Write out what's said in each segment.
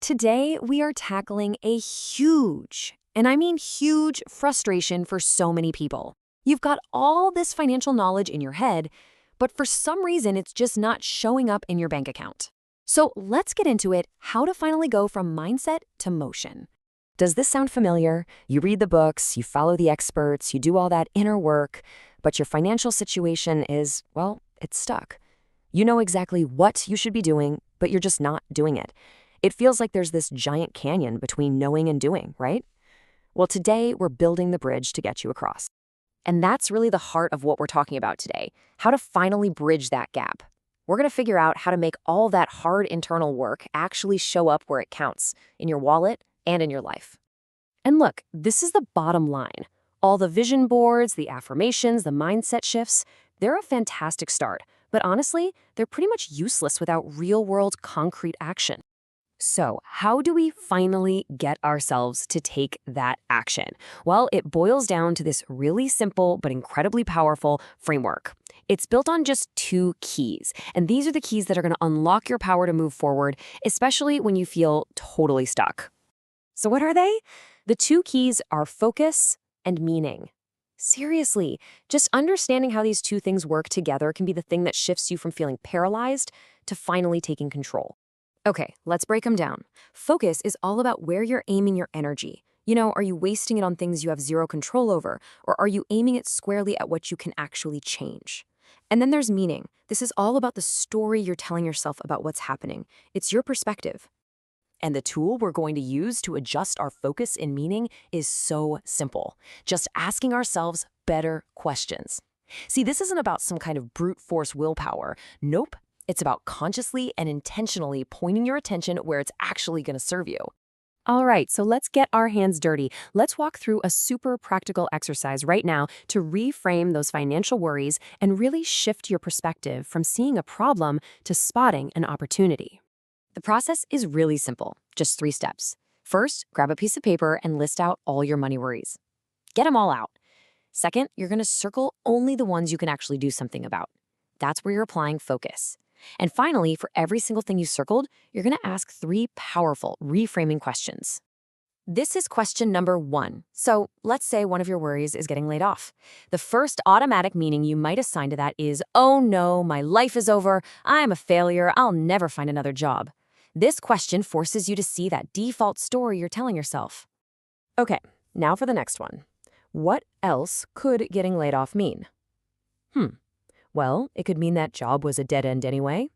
Today, we are tackling a huge, and I mean huge, frustration for so many people. You've got all this financial knowledge in your head, but for some reason, it's just not showing up in your bank account. So let's get into it, how to finally go from mindset to motion. Does this sound familiar? You read the books, you follow the experts, you do all that inner work, but your financial situation is, well, it's stuck. You know exactly what you should be doing, but you're just not doing it. It feels like there's this giant canyon between knowing and doing, right? Well, today we're building the bridge to get you across. And that's really the heart of what we're talking about today, how to finally bridge that gap. We're going to figure out how to make all that hard internal work actually show up where it counts, in your wallet and in your life. And look, this is the bottom line. All the vision boards, the affirmations, the mindset shifts, they're a fantastic start. But honestly, they're pretty much useless without real-world concrete action. So, how do we finally get ourselves to take that action? Well, it boils down to this really simple but incredibly powerful framework. It's built on just two keys, and these are the keys that are going to unlock your power to move forward, especially when you feel totally stuck. So what are they? The two keys are focus and meaning. Seriously, just understanding how these two things work together can be the thing that shifts you from feeling paralyzed to finally taking control. Okay, let's break them down. Focus is all about where you're aiming your energy. Are you wasting it on things you have zero control over, or are you aiming it squarely at what you can actually change? And then there's meaning. This is all about the story you're telling yourself about what's happening. It's your perspective. And the tool we're going to use to adjust our focus and meaning is so simple. Just asking ourselves better questions. See, this isn't about some kind of brute force willpower. Nope. It's about consciously and intentionally pointing your attention where it's actually going to serve you. All right, so let's get our hands dirty. Let's walk through a super practical exercise right now to reframe those financial worries and really shift your perspective from seeing a problem to spotting an opportunity. The process is really simple, just 3 steps. First, grab a piece of paper and list out all your money worries. Get them all out. Second, you're going to circle only the ones you can actually do something about. That's where you're applying focus. And finally, for every single thing you circled, you're going to ask 3 powerful reframing questions. This is question number 1. So let's say one of your worries is getting laid off. The first automatic meaning you might assign to that is, oh no, my life is over, I'm a failure, I'll never find another job. This question forces you to see that default story you're telling yourself. Okay, now for the next one. What else could getting laid off mean? Well, it could mean that job was a dead end anyway.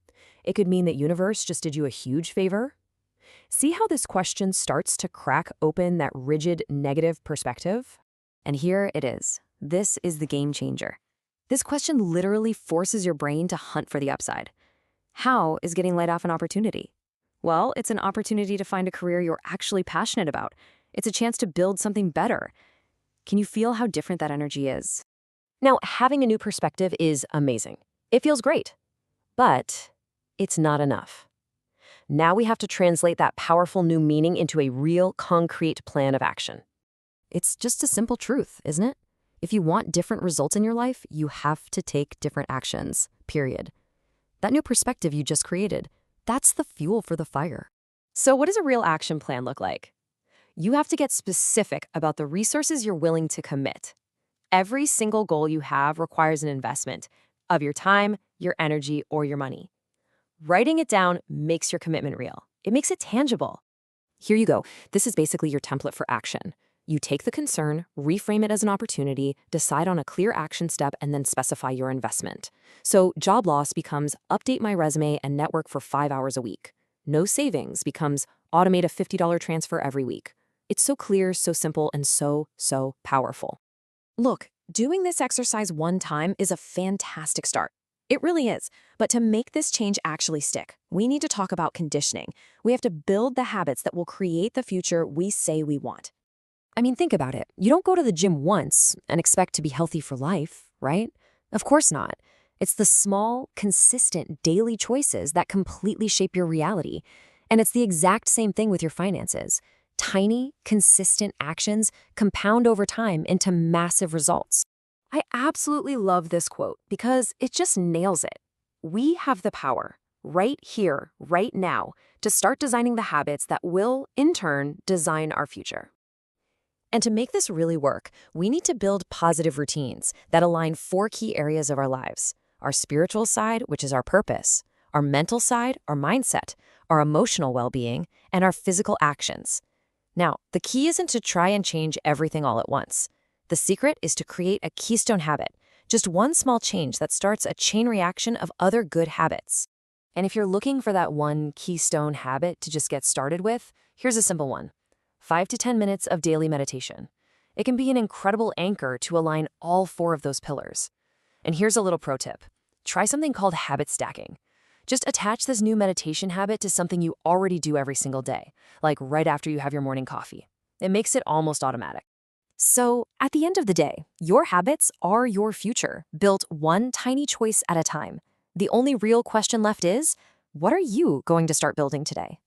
It could mean that universe just did you a huge favor. See how this question starts to crack open that rigid negative perspective? And here it is. This is the game changer. This question literally forces your brain to hunt for the upside. How is getting laid off an opportunity? Well, it's an opportunity to find a career you're actually passionate about. It's a chance to build something better. Can you feel how different that energy is? Now, having a new perspective is amazing. It feels great, but it's not enough. Now we have to translate that powerful new meaning into a real, concrete plan of action. It's just a simple truth, isn't it? If you want different results in your life, you have to take different actions, period. That new perspective you just created, that's the fuel for the fire. So what does a real action plan look like? You have to get specific about the resources you're willing to commit. Every single goal you have requires an investment of your time, your energy, or your money. Writing it down makes your commitment real. It makes it tangible. Here you go. This is basically your template for action. You take the concern, reframe it as an opportunity, decide on a clear action step, and then specify your investment. So job loss becomes update my resume and network for 5 hours a week. No savings becomes automate a $50 transfer every week. It's so clear, so simple, and so powerful. Look, doing this exercise one time is a fantastic start. It really is. But to make this change actually stick, we need to talk about conditioning. We have to build the habits that will create the future we say we want. I mean, think about it. You don't go to the gym once and expect to be healthy for life, right? Of course not. It's the small, consistent daily choices that completely shape your reality. And it's the exact same thing with your finances. Tiny, consistent actions compound over time into massive results. I absolutely love this quote because it just nails it. We have the power. right here, right now, to start designing the habits that will, in turn, design our future. And to make this really work, we need to build positive routines that align 4 key areas of our lives: our spiritual side, which is our purpose, our mental side, our mindset, our emotional well-being, and our physical actions. Now, the key isn't to try and change everything all at once. The secret is to create a keystone habit, just one small change that starts a chain reaction of other good habits. And if you're looking for that one keystone habit to just get started with, here's a simple one: 5 to 10 minutes of daily meditation. It can be an incredible anchor to align all 4 of those pillars. And here's a little pro tip. Try something called habit stacking. Just attach this new meditation habit to something you already do every single day, like right after you have your morning coffee. It makes it almost automatic. So, at the end of the day, your habits are your future, built one tiny choice at a time. The only real question left is, what are you going to start building today?